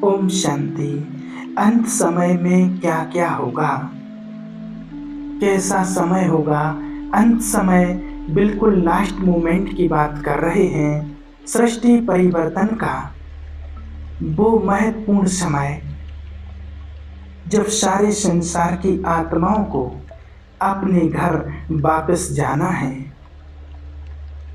ओम शांति। अंत समय में क्या क्या होगा, कैसा समय होगा। अंत समय बिल्कुल लास्ट मोमेंट की बात कर रहे हैं, सृष्टि परिवर्तन का वो महत्वपूर्ण समय जब सारे संसार की आत्माओं को अपने घर वापस जाना है।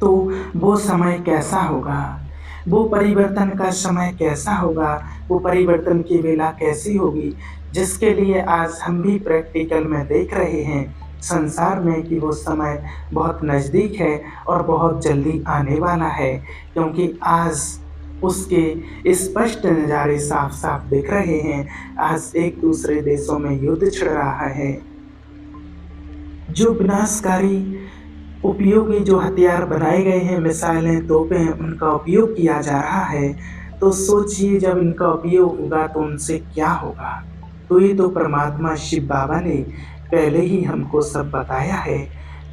तो वो समय कैसा होगा, वो परिवर्तन का समय कैसा होगा, वो परिवर्तन की वेला कैसी होगी, जिसके लिए आज हम भी प्रैक्टिकल में देख रहे हैं संसार में कि वो समय बहुत नज़दीक है और बहुत जल्दी आने वाला है। क्योंकि आज उसके स्पष्ट नज़ारे साफ साफ दिख रहे हैं। आज एक दूसरे देशों में युद्ध छिड़ रहा है। जो विनाशकारी उपयोगी जो हथियार बनाए गए हैं, मिसाइलें, तोपें, उनका उपयोग किया जा रहा है। तो सोचिए जब इनका उपयोग होगा तो उनसे क्या होगा। तो ये तो परमात्मा शिव बाबा ने पहले ही हमको सब बताया है।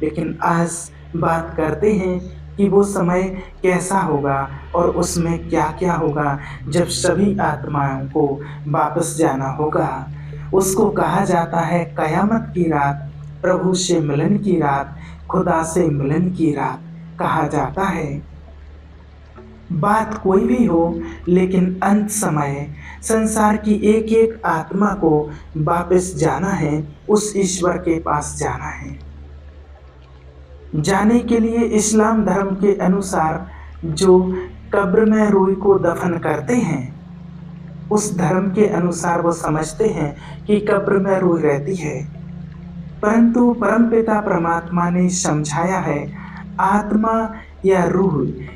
लेकिन आज बात करते हैं कि वो समय कैसा होगा और उसमें क्या क्या होगा जब सभी आत्माओं को वापस जाना होगा। उसको कहा जाता है कयामत की रात, प्रभु से मिलन की रात, खुदा से मिलन की रात कहा जाता है। बात कोई भी हो, लेकिन अंत समय संसार की एक एक आत्मा को वापस जाना है, उस ईश्वर के पास जाना है। जाने के लिए इस्लाम धर्म के अनुसार जो कब्र में रूह को दफन करते हैं, उस धर्म के अनुसार वो समझते हैं कि कब्र में रूह रहती है। परंतु परमपिता परमात्मा ने समझाया है आत्मा या रूह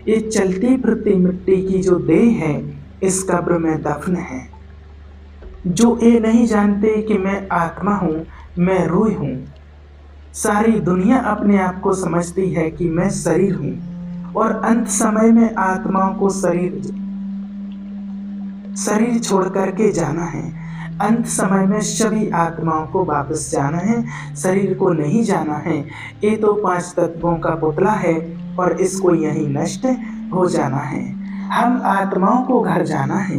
ये चलती फिरती मिट्टी की जो देह है इस कब्र में दफन है। जो ये नहीं जानते कि मैं आत्मा हूँ, मैं रूह हूँ। सारी दुनिया अपने आप को समझती है कि मैं शरीर हूँ और अंत समय में आत्माओं को शरीर छोड़ करके जाना है। अंत समय में सभी आत्माओं को वापस जाना है, शरीर को नहीं जाना है। ये तो 5 तत्वों का पुतला है और इसको यहीं नष्ट हो जाना है। हम आत्माओं को घर जाना है।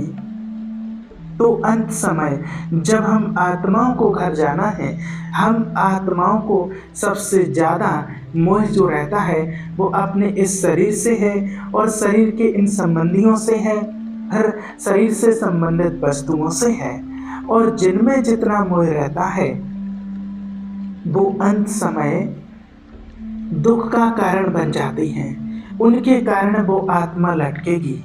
तो अंत समय जब हम आत्माओं को घर जाना है, हम आत्माओं को सबसे ज़्यादा मोह जो रहता है वो अपने इस शरीर से है और शरीर के इन संबंधियों से है, हर शरीर से संबंधित वस्तुओं से है। और जिनमें जितना मोह रहता है वो अंत समय दुख का कारण बन जाती हैं, उनके कारण वो आत्मा लटकेगी।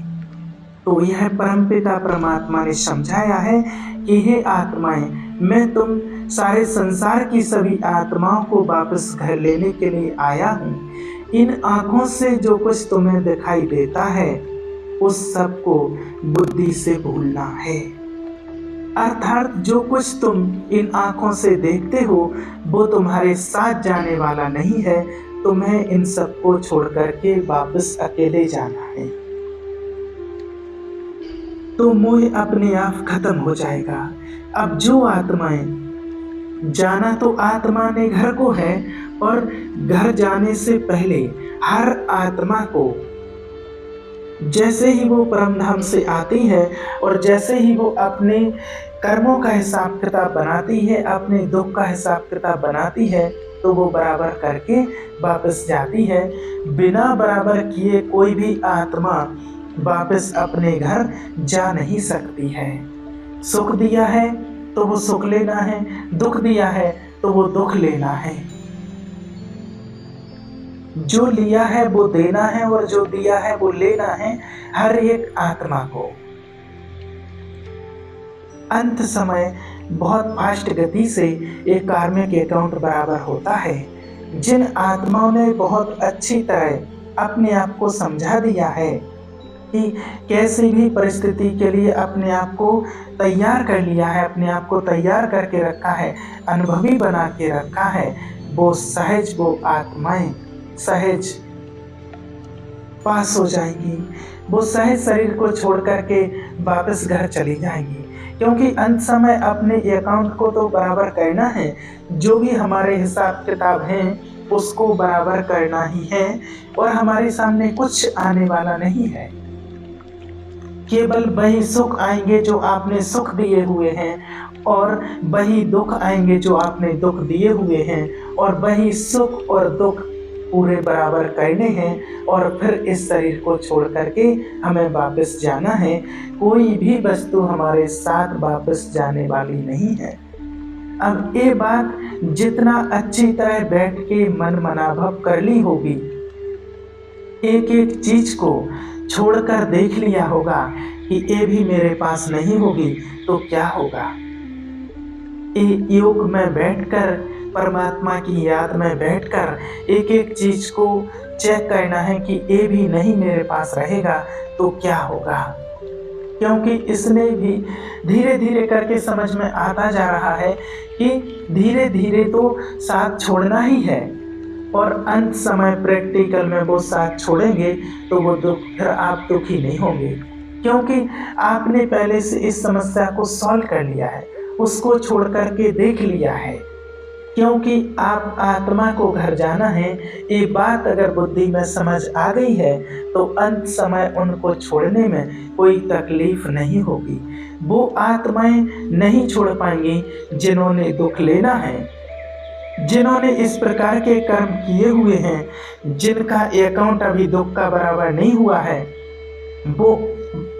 तो यह परमपिता परमात्मा ने समझाया है कि हे आत्माएं, मैं तुम सारे संसार की सभी आत्माओं को वापस घर लेने के लिए आया हूँ। इन आँखों से जो कुछ तुम्हें दिखाई देता है उस सब को बुद्धि से भूलना है। अर्थात जो कुछ तुम इन आँखों से देखते हो वो तुम्हारे साथ जाने वाला नहीं है। तुम्हें इन सबको छोड़ करके वापस अकेले जाना है। तो मोह अपने आप खत्म हो जाएगा। अब जो आत्माएं, जाना तो आत्मा ने घर को है और घर जाने से पहले हर आत्मा को जैसे ही वो परमधाम से आती है और जैसे ही वो अपने कर्मों का हिसाब किताब बनाती है, अपने दुख का हिसाब किताब बनाती है, तो वो बराबर करके वापस जाती है। बिना बराबर किए कोई भी आत्मा वापस अपने घर जा नहीं सकती है। सुख दिया है तो वो सुख लेना है, दुख दिया है तो वो दुख लेना है। जो लिया है वो देना है और जो दिया है वो लेना है हर एक आत्मा को। अंत समय बहुत फास्ट गति से एक कार्मिक अकाउंट बराबर होता है। जिन आत्माओं ने बहुत अच्छी तरह अपने आप को समझा दिया है कि कैसी भी परिस्थिति के लिए अपने आप को तैयार कर लिया है, अपने आप को तैयार करके रखा है, अनुभवी बना के रखा है, वो सहज, वो आत्माएं सहज पास हो जाएंगी। वो सहज शरीर को छोड़ करके वापस घर चली जाएंगी। क्योंकि अंत समय अपने अकाउंट को तो बराबर करना है, जो भी हमारे हिसाब किताब हैं उसको बराबर करना ही है और हमारे सामने कुछ आने वाला नहीं है। केवल वही सुख आएंगे जो आपने सुख दिए हुए हैं, और वही दुख आएंगे जो आपने दुख दिए हुए हैं, और वही सुख और दुख पूरे बराबर करने हैं, और फिर इस शरीर को छोड़ करके हमें वापस जाना है। कोई भी वस्तु हमारे साथ वापस जाने वाली नहीं है। अब ये बात जितना अच्छी तरह बैठ के मन मनाभव कर ली होगी, एक एक चीज को छोड़कर देख लिया होगा कि ये भी मेरे पास नहीं होगी तो क्या होगा। ये योग में बैठकर, परमात्मा की याद में बैठकर एक एक चीज को चेक करना है कि ये भी नहीं मेरे पास रहेगा तो क्या होगा। क्योंकि इसने भी धीरे धीरे करके समझ में आता जा रहा है कि धीरे धीरे तो साथ छोड़ना ही है, और अंत समय प्रैक्टिकल में वो साथ छोड़ेंगे तो वो दुख, फिर आप दुखी नहीं होंगे, क्योंकि आपने पहले से इस समस्या को सॉल्व कर लिया है, उसको छोड़ करके देख लिया है। क्योंकि आप आत्मा को घर जाना है, ये बात अगर बुद्धि में समझ आ गई है तो अंत समय उनको छोड़ने में कोई तकलीफ नहीं होगी। वो आत्माएं नहीं छोड़ पाएंगी जिन्होंने दुख लेना है, जिन्होंने इस प्रकार के कर्म किए हुए हैं, जिनका अकाउंट अभी दुख का बराबर नहीं हुआ है। वो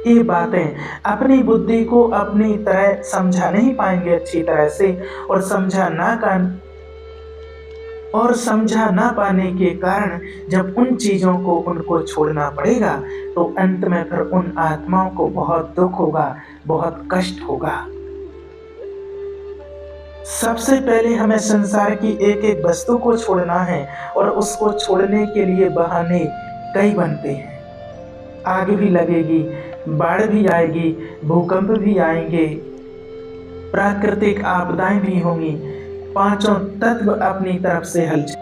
ये बातें अपनी बुद्धि को अपनी तरह समझा नहीं पाएंगे अच्छी तरह से, और समझा ना पाने के कारण जब उन चीजों को उनको छोड़ना पड़ेगा तो अंत में फिर उन आत्माओं को बहुत दुख होगा, बहुत कष्ट होगा। सबसे पहले हमें संसार की एक एक वस्तु को छोड़ना है, और उसको छोड़ने के लिए बहाने कई बनते हैं। आग भी लगेगी, बाढ़ भी आएगी, भूकंप भी आएंगे, प्राकृतिक आपदाएं भी होंगी, पांचों तत्व अपनी तरफ से हलचल,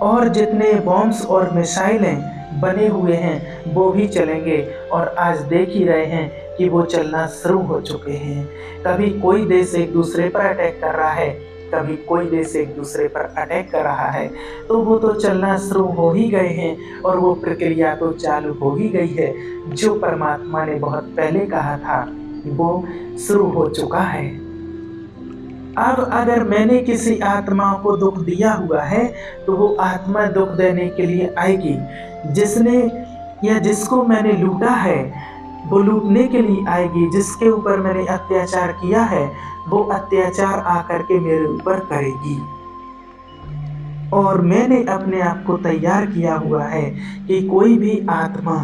और जितने बॉम्ब्स और मिसाइलें बने हुए हैं वो भी चलेंगे। और आज देख ही रहे हैं कि वो चलना शुरू हो चुके हैं। कभी कोई देश एक दूसरे पर अटैक कर रहा है, कभी कोई देश एक दूसरे पर अटैक कर रहा है, तो वो तो चलना शुरू हो ही गए हैं, और वो प्रक्रिया तो चालू हो ही गई है। जो परमात्मा ने बहुत पहले कहा था वो शुरू हो चुका है। अब अगर मैंने किसी आत्मा को दुख दिया हुआ है तो वो आत्मा दुख देने के लिए आएगी। जिसने या जिसको मैंने लूटा है वो लूटने के लिए आएगी। जिसके ऊपर मैंने अत्याचार किया है वो अत्याचार आकर के मेरे ऊपर करेगी। और मैंने अपने आप को तैयार किया हुआ है कि कोई भी आत्मा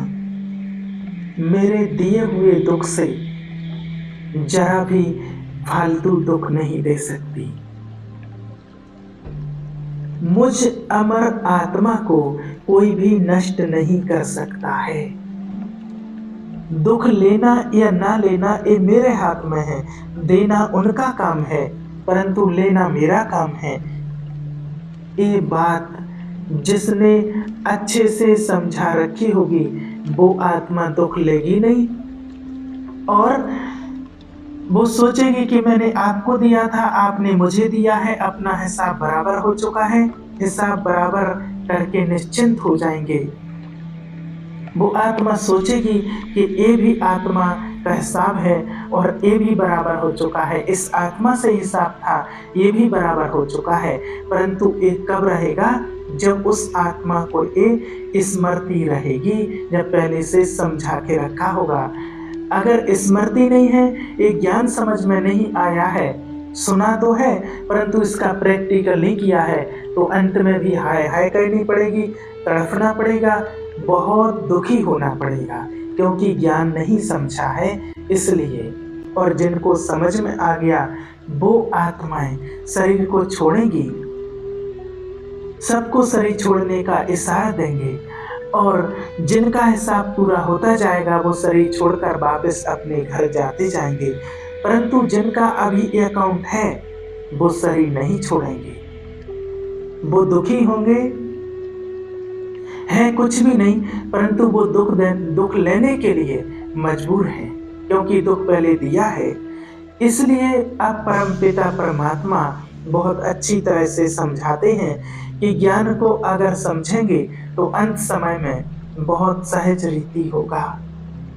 मेरे दिए हुए दुख से जरा भी फालतू दुख नहीं दे सकती। मुझ अमर आत्मा को कोई भी नष्ट नहीं कर सकता है। दुख लेना या ना लेना ये मेरे हाथ में है। देना उनका काम है परंतु लेना मेरा काम है। ये बात जिसने अच्छे से समझा रखी होगी वो आत्मा दुख लेगी नहीं, और वो सोचेगी कि मैंने आपको दिया था, आपने मुझे दिया है, अपना हिसाब बराबर हो चुका है, हिसाब बराबर करके निश्चिंत हो जाएंगे। वो आत्मा सोचेगी कि ये भी आत्मा का हिसाब है और ये भी बराबर हो चुका है, इस आत्मा से हिसाब था, ये भी बराबर हो चुका है। परंतु ये कब रहेगा? जब उस आत्मा को ये स्मृति रहेगी, जब पहले से समझा के रखा होगा। अगर स्मृति नहीं है, ये ज्ञान समझ में नहीं आया है, सुना तो है परंतु इसका प्रैक्टिकल नहीं किया है, तो अंत में भी हाय हाय करनी पड़ेगी, तड़फना पड़ेगा, बहुत दुखी होना पड़ेगा, क्योंकि ज्ञान नहीं समझा है इसलिए। और जिनको समझ में आ गया वो आत्माएं शरीर को छोड़ेंगी, सबको शरीर छोड़ने का इशारा देंगे, और जिनका हिसाब पूरा होता जाएगा वो शरीर छोड़कर वापस अपने घर जाते जाएंगे। परंतु जिनका अभी अकाउंट है वो शरीर नहीं छोड़ेंगे, वो दुखी होंगे, है कुछ भी नहीं, परंतु वो दुख लेने के लिए मजबूर हैं, क्योंकि दुख पहले दिया है। इसलिए अब परमपिता परमात्मा बहुत अच्छी तरह से समझाते हैं कि ज्ञान को अगर समझेंगे तो अंत समय में बहुत सहज रीति होगा।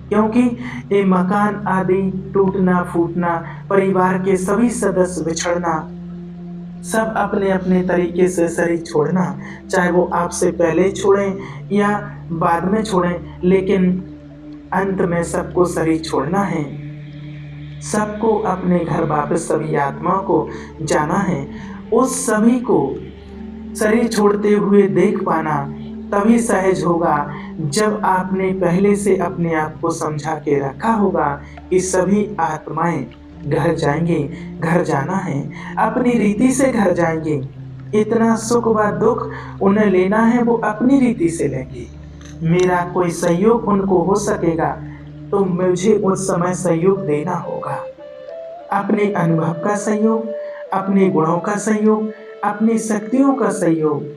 क्योंकि ये मकान आदि टूटना फूटना, परिवार के सभी सदस्य बिछड़ना, सब अपने अपने तरीके से शरीर छोड़ना, चाहे वो आपसे पहले छोड़ें या बाद में छोड़ें, लेकिन अंत में सबको शरीर छोड़ना है। सबको अपने घर वापस सभी आत्माओं को जाना है। उस सभी को शरीर छोड़ते हुए देख पाना तभी सहज होगा जब आपने पहले से अपने आप को समझा के रखा होगा कि सभी आत्माएं घर जाएंगे, घर जाना है, अपनी रीति से घर जाएंगे। इतना सुख व दुख उन्हें लेना है, वो अपनी रीति से लेंगे। मेरा कोई सहयोग उनको हो सकेगा तो मुझे उस समय सहयोग देना होगा। अपने अनुभव का सहयोग, अपने गुणों का सहयोग, अपनी शक्तियों का सहयोग।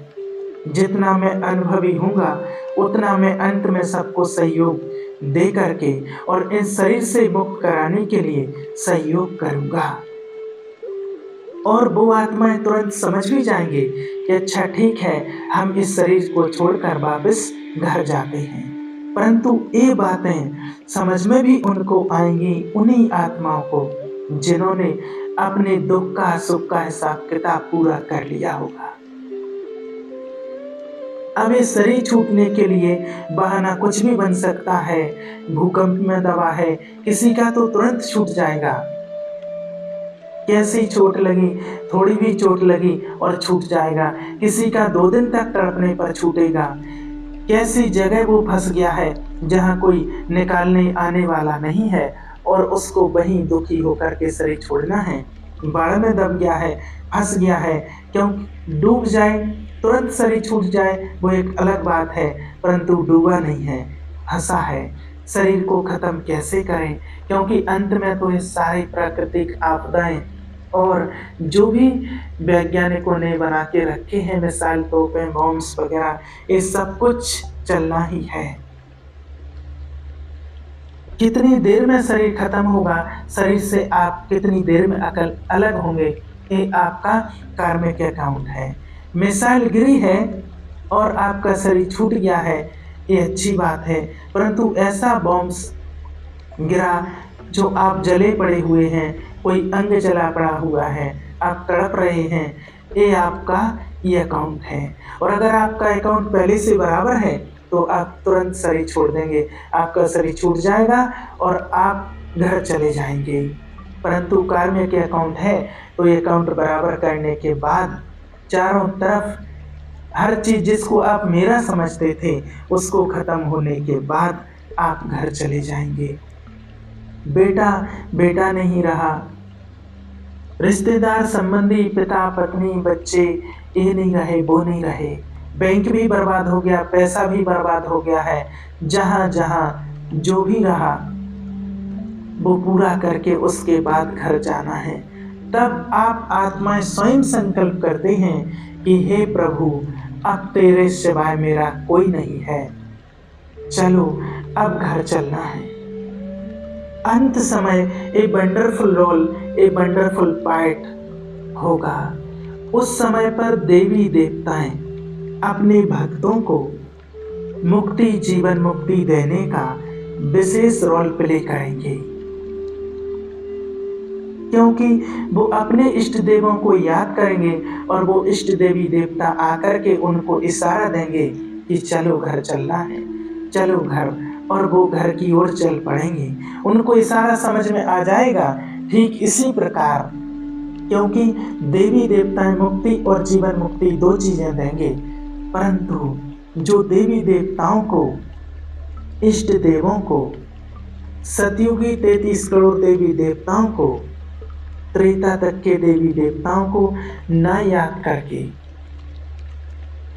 जितना मैं अनुभवी हूँगा उतना मैं अंत में सबको सहयोग दे करके और इस शरीर से मुक्त कराने के लिए सहयोग करूँगा। और वो आत्माएं तुरंत समझ भी जाएंगे कि अच्छा ठीक है, हम इस शरीर को छोड़कर वापस घर जाते हैं। परंतु ये बातें समझ में भी उनको आएंगी उन्हीं आत्माओं को जिन्होंने अपने दुख का सुख का हिसाब किताब पूरा कर लिया होगा। अब इस शरीर छूटने के लिए बहाना कुछ भी बन सकता है। भूकंप में दबा है, किसी का तो तुरंत छूट जाएगा। कैसी चोट लगी, थोड़ी भी चोट लगी और छूट जाएगा। किसी का 2 दिन तक तड़पने पर छूटेगा। कैसी जगह वो फंस गया है जहाँ कोई निकालने आने वाला नहीं है और उसको वहीं दुखी होकर के शरीर छोड़ना है। बाढ़ में दब गया है, फंस गया है, क्योंकि डूब जाए तुरंत शरीर छूट जाए वो एक अलग बात है, परंतु डूबा नहीं है, फंसा है। शरीर को ख़त्म कैसे करें, क्योंकि अंत में तो ये सारी प्राकृतिक आपदाएं और जो भी वैज्ञानिकों ने बना के रखे हैं मिसाइल, तोपें, बॉम्ब्स वगैरह, ये सब कुछ चलना ही है। कितनी देर में शरीर खत्म होगा, शरीर से आप कितनी देर में अलग होंगे, ये आपका कार्मिक अकाउंट है। मिसाइल गिरी है और आपका शरीर छूट गया है, ये अच्छी बात है, परंतु ऐसा बॉम्ब्स गिरा जो आप जले पड़े हुए हैं, कोई अंग जला पड़ा हुआ है, आप तड़प रहे हैं, ये आपका ये अकाउंट है। और अगर आपका अकाउंट पहले से बराबर है तो आप तुरंत शरीर छोड़ देंगे, आपका शरीर छूट जाएगा और आप घर चले जाएंगे। परंतु कार्मिक अकाउंट है तो ये अकाउंट बराबर करने के बाद चारों तरफ हर चीज़ जिसको आप मेरा समझते थे उसको ख़त्म होने के बाद आप घर चले जाएंगे। बेटा बेटा नहीं रहा, रिश्तेदार संबंधी, पिता पत्नी बच्चे, ये नहीं रहे, वो नहीं रहे, बैंक भी बर्बाद हो गया, पैसा भी बर्बाद हो गया है। जहाँ जहाँ जो भी रहा वो पूरा करके उसके बाद घर जाना है। तब आप आत्माएं स्वयं संकल्प करते हैं कि हे प्रभु, अब तेरे सिवाय मेरा कोई नहीं है, चलो अब घर चलना है। अंत समय a wonderful role, a wonderful part होगा। उस समय पर देवी देवताएं अपने भक्तों को मुक्ति, जीवन मुक्ति देने का विशेष रोल प्ले करेंगे, क्योंकि वो अपने इष्ट देवों को याद करेंगे और वो इष्ट देवी देवता आकर के उनको इशारा देंगे कि चलो घर चलना है, चलो घर, और वो घर की ओर चल पड़ेंगे। उनको इशारा समझ में आ जाएगा। ठीक इसी प्रकार, क्योंकि देवी देवताएं मुक्ति और जीवन मुक्ति 2 चीजें देंगे, परंतु जो देवी देवताओं को, इष्ट देवों को, सतयुगी 33 करोड़ देवी देवताओं को, त्रेता तक के देवी देवताओं को न याद करके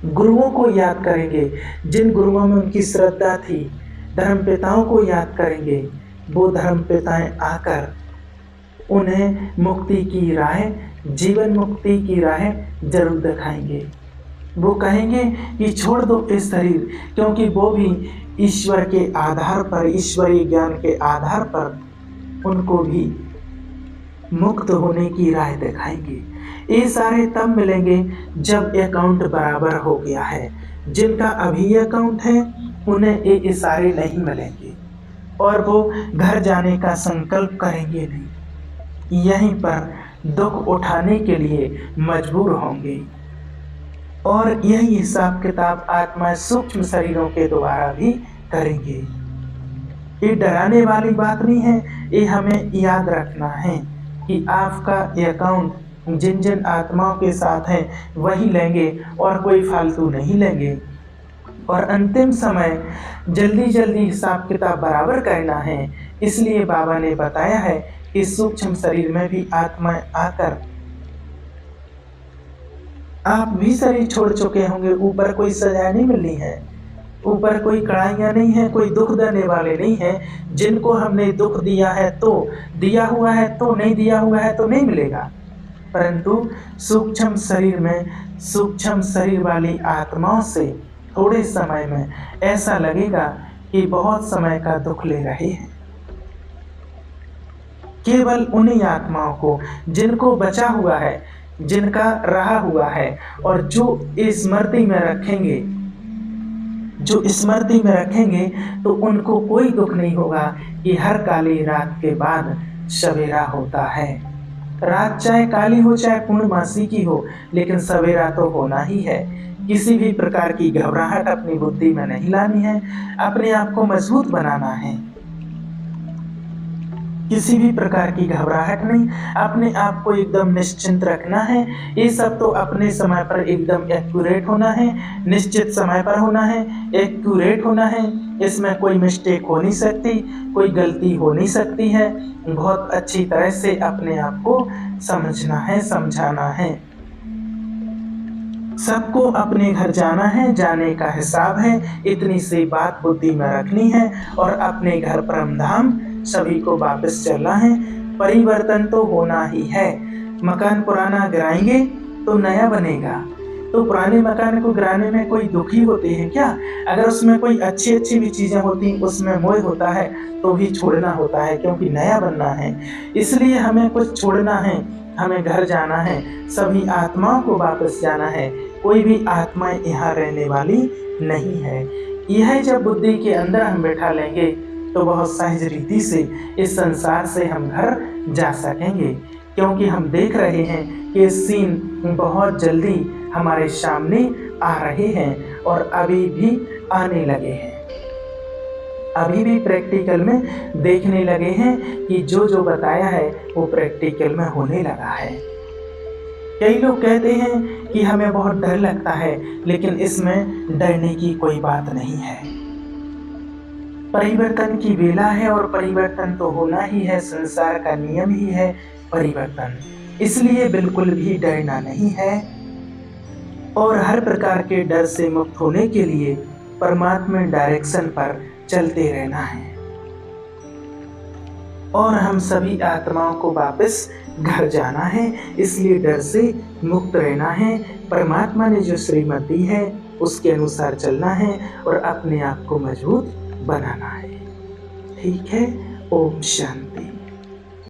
गुरुओं को याद करेंगे, जिन गुरुओं में उनकी श्रद्धा थी, धर्मपिताओं को याद करेंगे। वो धर्मपिताएं आकर उन्हें मुक्ति की राह, जीवन मुक्ति की राह जरूर दिखाएंगे। वो कहेंगे कि छोड़ दो इस शरीर, क्योंकि वो भी ईश्वर के आधार पर, ईश्वरीय ज्ञान के आधार पर उनको भी मुक्त होने की राह दिखाएंगे। ये सारे तब मिलेंगे जब अकाउंट बराबर हो गया है। जिनका अभी अकाउंट है उन्हें ये इशारे नहीं मिलेंगे। और वो घर जाने का संकल्प करेंगे नहीं, यहीं पर दुख उठाने के लिए मजबूर होंगे। और यही हिसाब किताब आत्मा सूक्ष्म शरीरों के द्वारा भी करेंगे। ये डराने वाली बात नहीं है, ये हमें याद रखना है कि आपका अकाउंट जिन जिन आत्माओं के साथ है वही लेंगे और कोई फालतू नहीं लेंगे। और अंतिम समय जल्दी जल्दी हिसाब किताब बराबर करना है, इसलिए बाबा ने बताया है कि सूक्ष्म शरीर में भी आत्माएं आकर, आप भी शरीर छोड़ चुके होंगे, ऊपर कोई सजा नहीं मिलनी है, ऊपर कोई कड़ाइयाँ नहीं है, कोई दुख देने वाले नहीं है। जिनको हमने दुख दिया है तो दिया हुआ है, तो नहीं दिया हुआ है तो नहीं मिलेगा। परंतु सूक्ष्म शरीर में सूक्ष्म शरीर वाली आत्माओं से थोड़े समय में ऐसा लगेगा कि बहुत समय का दुख ले रहे हैं। केवल उन्हीं आत्माओं को जिनको बचा हुआ है, जिनका रहा हुआ है, और जो स्मृति में रखेंगे, जो स्मृति में रखेंगे तो उनको कोई दुख नहीं होगा कि हर काली रात के बाद सवेरा होता है। रात चाहे काली हो चाहे पूर्णमासी की हो, लेकिन सवेरा तो होना ही है। किसी भी प्रकार की घबराहट अपनी बुद्धि में नहीं लानी है, अपने आप को मजबूत बनाना है। किसी भी प्रकार की घबराहट नहीं, अपने आप को एकदम निश्चिंत रखना है। ये सब तो अपने समय पर एकदम एक्यूरेट होना है, निश्चित समय पर होना है, एक्यूरेट होना है। इसमें कोई मिस्टेक हो नहीं सकती, कोई गलती हो नहीं सकती है। बहुत अच्छी तरह से अपने आप को समझना है, समझाना है। सबको अपने घर जाना है, जाने का हिसाब है, इतनी सी बात बुद्धि में रखनी है। और अपने घर परम धाम सभी को वापस चलना है। परिवर्तन तो होना ही है। मकान पुराना गिराएंगे तो नया बनेगा, तो पुराने मकान को गिराने में कोई दुखी होते हैं क्या? अगर उसमें कोई अच्छी अच्छी भी चीज़ें होती, उसमें मोह होता है तो भी छोड़ना होता है, क्योंकि नया बनना है। इसलिए हमें कुछ छोड़ना है, हमें घर जाना है, सभी आत्माओं को वापस जाना है। कोई भी आत्माएं यहाँ रहने वाली नहीं है। यह जब बुद्धि के अंदर हम बैठा लेंगे तो बहुत सहज रीति से इस संसार से हम घर जा सकेंगे, क्योंकि हम देख रहे हैं कि सीन बहुत जल्दी हमारे सामने आ रहे हैं और अभी भी आने लगे हैं। अभी भी प्रैक्टिकल में देखने लगे हैं कि जो जो बताया है वो प्रैक्टिकल में होने लगा है। कई लोग कहते हैं कि हमें बहुत डर लगता है, लेकिन इसमें डरने की कोई बात नहीं है। परिवर्तन की बेला है और परिवर्तन तो होना ही है, संसार का नियम ही है परिवर्तन। इसलिए बिल्कुल भी डरना नहीं है। और हर प्रकार के डर से मुक्त होने के लिए परमात्मा डायरेक्शन पर चलते रहना है। और हम सभी आत्माओं को वापस घर जाना है, इसलिए डर से मुक्त रहना है। परमात्मा ने जो श्रीमत दी है उसके अनुसार चलना है और अपने आप को मजबूत बनाना है। ठीक है। ओम शांति।